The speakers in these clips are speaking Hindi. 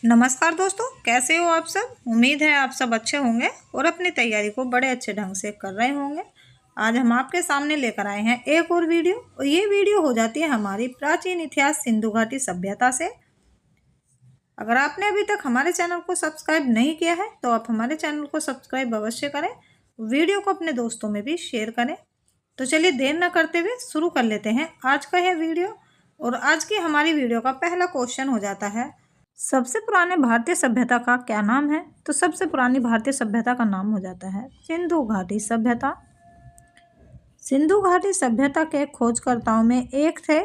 नमस्कार दोस्तों, कैसे हो आप सब। उम्मीद है आप सब अच्छे होंगे और अपनी तैयारी को बड़े अच्छे ढंग से कर रहे होंगे। आज हम आपके सामने लेकर आए हैं एक और वीडियो और ये वीडियो हो जाती है हमारी प्राचीन इतिहास सिंधु घाटी सभ्यता से। अगर आपने अभी तक हमारे चैनल को सब्सक्राइब नहीं किया है तो आप हमारे चैनल को सब्सक्राइब अवश्य करें, वीडियो को अपने दोस्तों में भी शेयर करें। तो चलिए देर न करते हुए शुरू कर लेते हैं आज का यह वीडियो। और आज की हमारी वीडियो का पहला क्वेश्चन हो जाता है, सबसे पुराने भारतीय सभ्यता का क्या नाम है। तो सबसे पुरानी भारतीय सभ्यता का नाम हो जाता है सिंधु घाटी सभ्यता। सिंधु घाटी सभ्यता के खोजकर्ताओं में एक थे।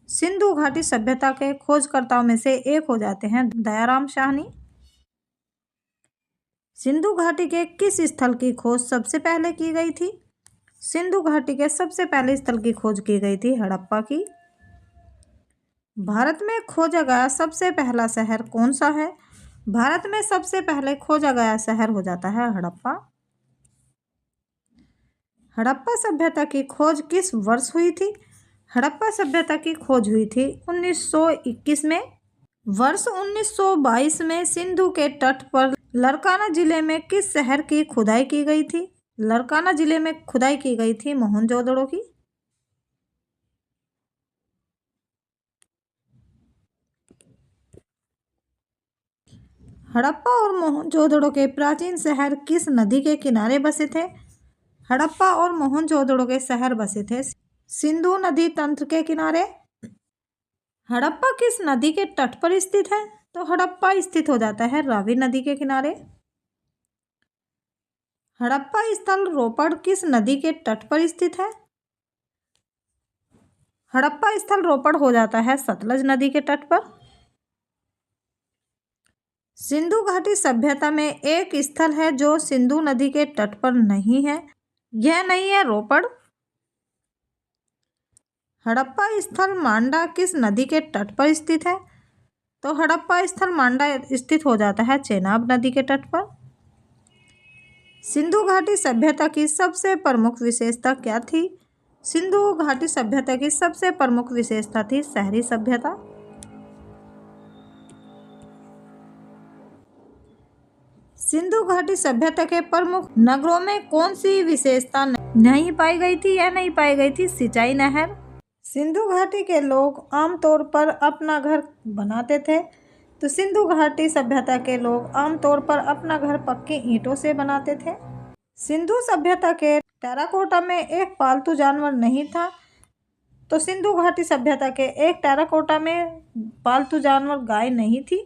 सिंधु घाटी सभ्यता के खोजकर्ताओं में से एक हो जाते हैं दयाराम साहनी। सिंधु घाटी के किस स्थल की खोज सबसे पहले की गई थी। सिंधु घाटी के सबसे पहले स्थल की खोज की गई थी हड़प्पा की। भारत में खोजा गया सबसे पहला शहर कौन सा है। भारत में सबसे पहले खोजा गया शहर हो जाता है हड़प्पा। हड़प्पा सभ्यता की खोज किस वर्ष हुई थी। हड़प्पा सभ्यता की खोज हुई थी 1921 में। वर्ष 1922 में सिंधु के तट पर लरकाना जिले में किस शहर की खुदाई की गई थी। लरकाना जिले में खुदाई की गई थी मोहनजोदड़ो की। हड़प्पा और मोहनजोदड़ो के प्राचीन शहर किस नदी के किनारे बसे थे। हड़प्पा और मोहनजोदड़ो के शहर बसे थे सिंधु नदी तंत्र के किनारे। हड़प्पा किस नदी के तट पर स्थित है। तो हड़प्पा स्थित हो जाता है रावी नदी के किनारे। हड़प्पा स्थल रोपड़ किस नदी के तट पर स्थित है। हड़प्पा स्थल रोपड़ हो जाता है सतलज नदी के तट पर। सिंधु घाटी सभ्यता में एक स्थल है जो सिंधु नदी के तट पर नहीं है, यह नहीं है रोपड़। हड़प्पा स्थल मांडा किस नदी के तट पर स्थित है। तो हड़प्पा स्थल मांडा स्थित हो जाता है चेनाब नदी के तट पर। सिंधु घाटी सभ्यता की सबसे प्रमुख विशेषता क्या थी। सिंधु घाटी सभ्यता की सबसे प्रमुख विशेषता थी शहरी सभ्यता। सिंधु घाटी सभ्यता के प्रमुख नगरों में कौन सी विशेषता नहीं पाई गई थी। यह नहीं पाई गई थी सिंचाई नहर। सिंधु घाटी के लोग आमतौर पर अपना घर बनाते थे। तो सिंधु घाटी सभ्यता के लोग आमतौर पर अपना घर पक्की ईंटों से बनाते थे। सिंधु सभ्यता के टेराकोटा में एक पालतू जानवर नहीं था। तो सिंधु घाटी सभ्यता के एक टेराकोटा में पालतू जानवर गाय नहीं थी।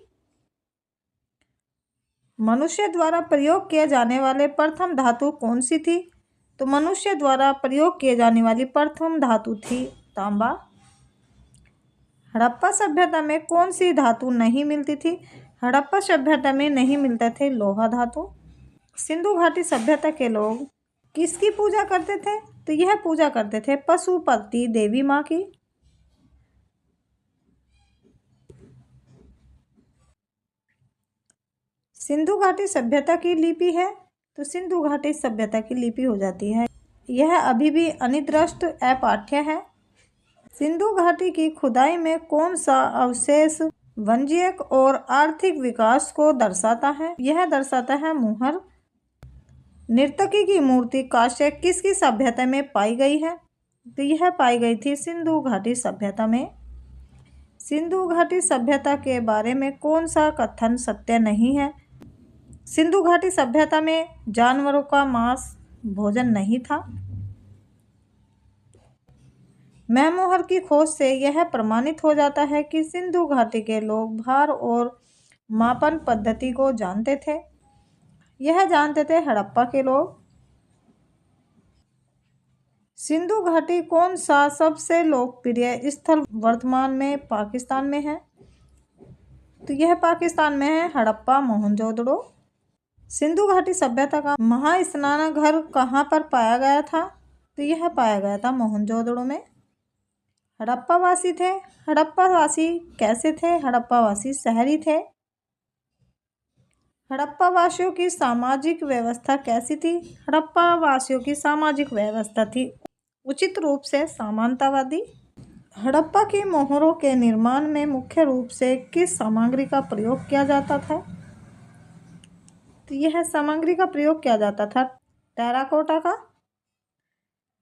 मनुष्य द्वारा प्रयोग किए जाने वाले प्रथम धातु कौन सी थी। तो मनुष्य द्वारा प्रयोग किए जाने वाली प्रथम धातु थी तांबा। हड़प्पा सभ्यता में कौन सी धातु नहीं मिलती थी। हड़प्पा सभ्यता में नहीं मिलते थे लोहा धातु। सिंधु घाटी सभ्यता के लोग किसकी पूजा करते थे। तो यह पूजा करते थे पशुपति देवी माँ की। सिंधु घाटी सभ्यता की लिपि है। तो सिंधु घाटी सभ्यता की लिपि हो जाती है, यह अभी भी अनिर्दिष्ट अपाठ्य है। सिंधु घाटी की खुदाई में कौन सा अवशेष वाणिज्यिक और आर्थिक विकास को दर्शाता है। यह दर्शाता है मुहर। नर्तकी की मूर्ति कांस्य किसकी सभ्यता में पाई गई है। तो यह पाई गई थी सिंधु घाटी सभ्यता में। सिंधु घाटी सभ्यता के बारे में कौन सा कथन सत्य नहीं है। सिंधु घाटी सभ्यता में जानवरों का मांस भोजन नहीं था। मैमोहर की खोज से यह प्रमाणित हो जाता है कि सिंधु घाटी के लोग भार और मापन पद्धति को जानते थे। यह जानते थे हड़प्पा के लोग। सिंधु घाटी कौन सा सबसे लोकप्रिय स्थल वर्तमान में पाकिस्तान में है। तो यह पाकिस्तान में है हड़प्पा मोहनजोदड़ो। सिंधु घाटी सभ्यता का महास्नानघर कहाँ पर पाया गया था। तो यह पाया गया था मोहनजोदड़ो में। हड़प्पा वासी थे। हड़प्पा वासी कैसे थे। हड़प्पा वासी शहरी थे। हड़प्पा वासियों की सामाजिक व्यवस्था कैसी थी। हड़प्पा वासियों की सामाजिक व्यवस्था थी उचित रूप से समानतावादी। हड़प्पा की मोहरों के निर्माण में मुख्य रूप से किस सामग्री का प्रयोग किया जाता था? तो यह सामग्री का प्रयोग किया जाता था टेराकोटा का।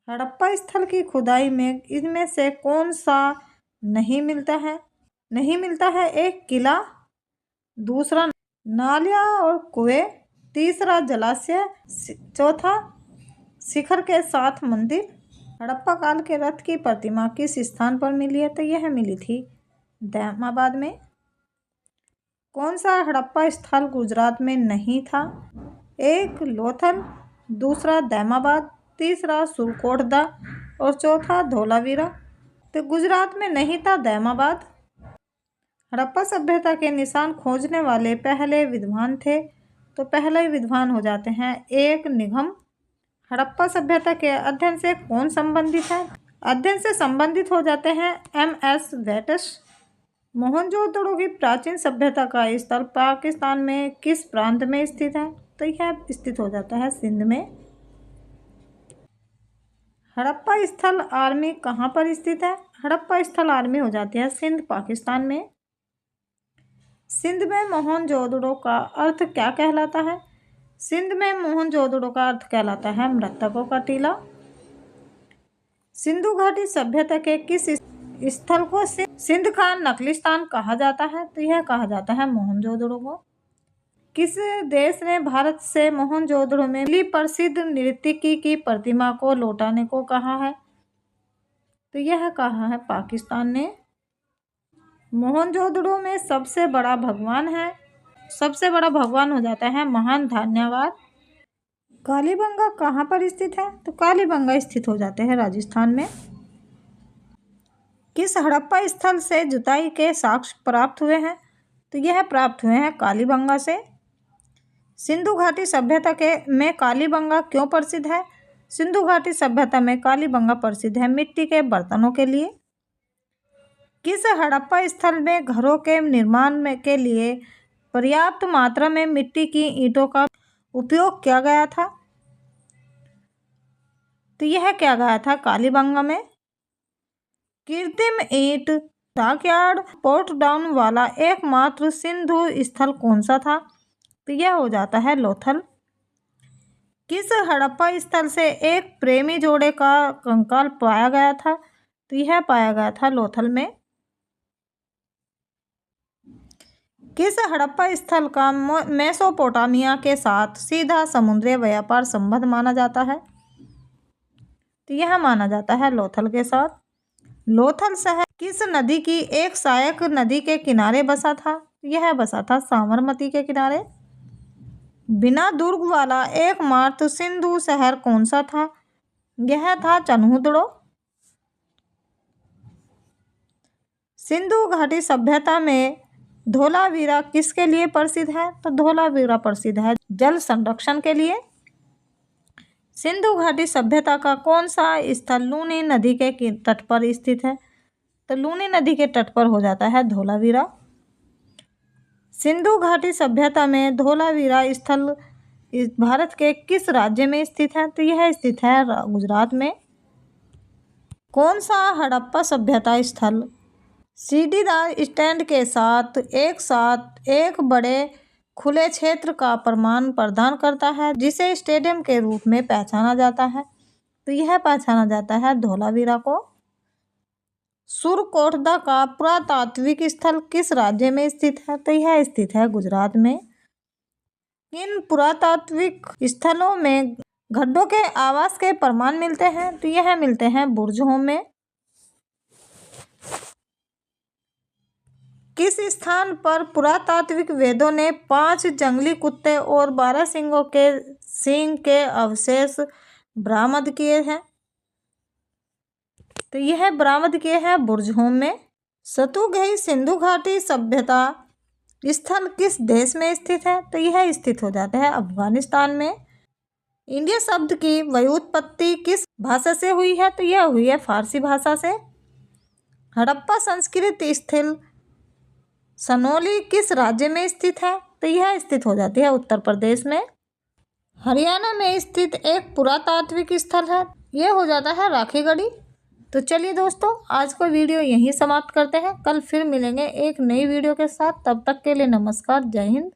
हड़प्पा स्थल की खुदाई में इनमें से कौन सा नहीं मिलता है? नहीं मिलता है एक किला, दूसरा नालियाँ और कुएं, तीसरा जलाशय, चौथा शिखर के साथ मंदिर। हड़प्पा काल के रथ की प्रतिमा किस स्थान पर मिली है? तो यह मिली थी दैमाबाद में। कौन सा हड़प्पा स्थल गुजरात में नहीं था? एक लोथल, दूसरा दैमाबाद, तीसरा सुरकोटदा और चौथा धोलावीरा। तो गुजरात में नहीं था दैमाबाद। हड़प्पा सभ्यता के निशान खोजने वाले पहले विद्वान थे, तो पहले विद्वान हो जाते हैं एक निगम। हड़प्पा सभ्यता के अध्ययन से कौन संबंधित है? अध्ययन से संबंधित हो जाते हैं MS वेटस। मोहनजोदड़ो की प्राचीन सभ्यता का स्थल पाकिस्तान में किस प्रांत में स्थित है? तो यह स्थित हो जाता है सिंध में। हड़प्पा स्थल आर्मी कहाँ पर स्थित है? हड़प्पा स्थल आर्मी हो जाती है सिंध पाकिस्तान में। सिंध में मोहनजोदड़ो का अर्थ क्या कहलाता है? सिंध में मोहनजोदड़ो का अर्थ कहलाता है मृतकों का टीला। सिंधु घाटी सभ्यता के किस स्थल को सिंध का नकलिस्तान कहा जाता है? तो यह कहा जाता है मोहनजोदड़ो को। किस देश ने भारत से मोहनजोदड़ो में मिली प्रसिद्ध नर्तकी की प्रतिमा को लौटाने को कहा है? तो यह कहा है पाकिस्तान ने। मोहनजोदड़ो में सबसे बड़ा भगवान है, सबसे बड़ा भगवान हो जाता है महान धन्यवाद। कालीबंगा कहाँ पर स्थित है? तो कालीबंगा स्थित हो जाते हैं राजस्थान में। किस हड़प्पा स्थल से जुताई के साक्ष्य प्राप्त हुए हैं? तो यह प्राप्त हुए हैं कालीबंगा से। सिंधु घाटी सभ्यता के में कालीबंगा क्यों प्रसिद्ध है? सिंधु घाटी सभ्यता में कालीबंगा प्रसिद्ध है मिट्टी के बर्तनों के लिए। किस हड़प्पा स्थल में घरों के निर्माण के लिए पर्याप्त मात्रा में मिट्टी की ईंटों का उपयोग किया गया था? तो यह किया गया था कालीबंगा में। कृत्रिम ईंट डॉकयार्ड पोर्ट डाउन वाला एकमात्र सिंधु स्थल कौन सा था? तो यह हो जाता है लोथल। किस हड़प्पा स्थल से एक प्रेमी जोड़े का कंकाल पाया गया था? तो यह पाया गया था लोथल में। किस हड़प्पा स्थल का मेसोपोटामिया के साथ सीधा समुद्री व्यापार संबंध माना जाता है? तो यह माना जाता है लोथल के साथ। लोथल शहर किस नदी की एक सहायक नदी के किनारे बसा था? यह बसा था साबरमती के किनारे। बिना दुर्ग वाला एकमात्र सिंधु शहर कौन सा था? यह था चन्हुदड़ो। सिंधु घाटी सभ्यता में धोलावीरा किसके लिए प्रसिद्ध है? तो धोलावीरा प्रसिद्ध है जल संरक्षण के लिए। सिंधु घाटी सभ्यता का कौन सा स्थल लूनी नदी के तट पर स्थित है? तो लूनी नदी के तट पर हो जाता है धोलावीरा। सिंधु घाटी सभ्यता में धोलावीरा स्थल भारत के किस राज्य में स्थित है? तो यह स्थित है गुजरात में। कौन सा हड़प्पा सभ्यता स्थल सीढ़ीदार स्टैंड के साथ एक बड़े खुले क्षेत्र का प्रदान करता है, जिसे स्टेडियम के रूप में पहचाना जाता है? तो यह पहचाना जाता है धोलावीरा को। सुरकोटदा का पुरातात्विक स्थल किस राज्य में स्थित है? तो यह स्थित है गुजरात में। इन पुरातात्विक स्थलों में गड्ढों के आवास के प्रमाण मिलते हैं? तो यह मिलते हैं बुर्जों में। किस स्थान पर पुरातात्विक वेदों ने 5 जंगली कुत्ते और 12 सिंहों के सींग के अवशेष बरामद किए हैं? तो यह बरामद किए हैं बुर्जहोम में। सतुगई सिंधु घाटी सभ्यता स्थल किस देश में स्थित है? तो यह स्थित हो जाता है अफगानिस्तान में। इंडिया शब्द की व्युत्पत्ति किस भाषा से हुई है? तो यह हुई है फारसी भाषा से। हड़प्पा संस्कृति स्थल सनौली किस राज्य में स्थित है? तो यह स्थित हो जाती है उत्तर प्रदेश में। हरियाणा में स्थित एक पुरातात्विक स्थल है, यह हो जाता है राखीगढ़ी। तो चलिए दोस्तों, आज का वीडियो यहीं समाप्त करते हैं। कल फिर मिलेंगे एक नई वीडियो के साथ। तब तक के लिए नमस्कार, जय हिंद।